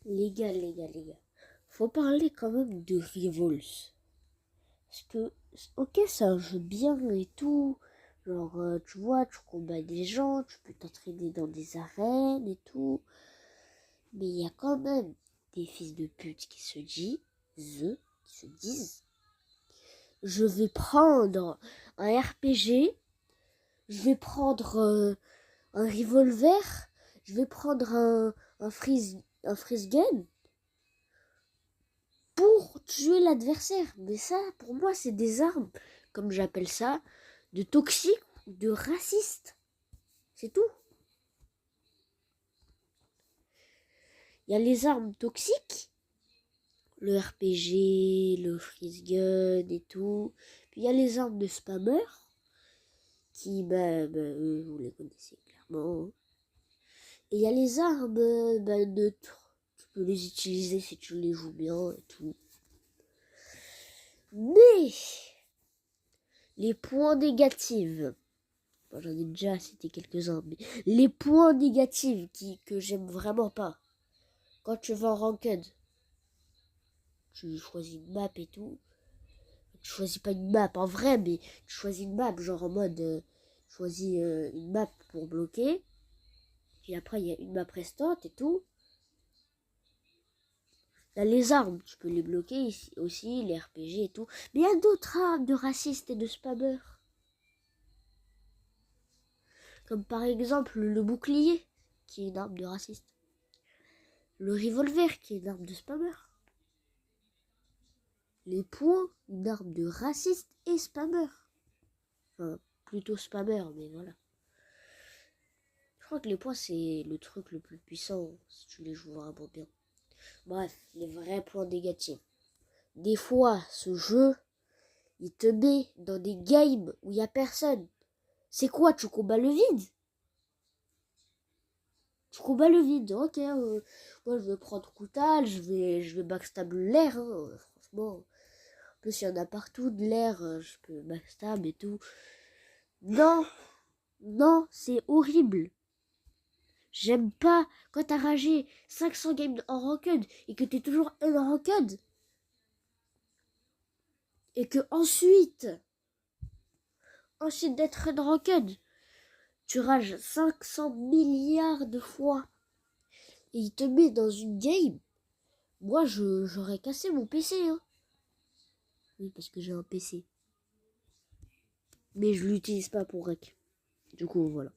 Les gars. Faut parler quand même de Revolts. Parce que, ok, c'est un jeu bien et tout. Genre, tu vois, tu combats des gens, tu peux t'entraîner dans des arènes et tout. Mais il y a quand même des fils de pute qui se disent, je vais prendre un RPG, je vais prendre un revolver, je vais prendre un freeze gun pour tuer l'adversaire. Mais ça, pour moi, c'est des armes, comme j'appelle ça, de toxiques ou de racistes. C'est tout. Il y a les armes toxiques, le RPG, le freeze gun et tout. Puis il y a les armes de spammers, qui, eux, vous les connaissez clairement. Et il y a les armes neutres. Tu peux les utiliser si tu les joues bien et tout. Mais les points négatifs, bon, j'en ai déjà cité quelques-uns, mais les points négatifs que j'aime vraiment pas, quand tu vas en ranked, tu choisis une map et tout, tu choisis pas une map en vrai, mais tu choisis une map, genre en mode, tu choisis une map pour bloquer, puis après il y a une map restante et tout. Là, les armes, tu peux les bloquer ici aussi, les RPG et tout, mais il y a d'autres armes de racistes et de spammers. Comme par exemple le bouclier, qui est une arme de raciste. Le revolver, qui est une arme de spammer. Les poings, une arme de raciste et spammer. Enfin, plutôt spammer, mais voilà. Je crois que les points, c'est le truc le plus puissant, si tu les joues vraiment bien. Bref, les vrais points négatifs. Des fois, ce jeu, il te met dans des games où il n'y a personne. C'est quoi, tu combats le vide? Tu combats le vide, ok. Moi, je vais prendre Koutal, je vais backstab l'air, hein, franchement. En plus, il y en a partout de l'air, je peux backstab et tout. Non, non, c'est horrible. J'aime pas quand t'as ragé 500 games en ranked et que t'es toujours en ranked. Et que ensuite d'être en ranked, tu rages 500 milliards de fois. Et il te met dans une game. Moi, j'aurais cassé mon PC, hein. Oui, parce que j'ai un PC. Mais je l'utilise pas pour rec. Du coup, voilà.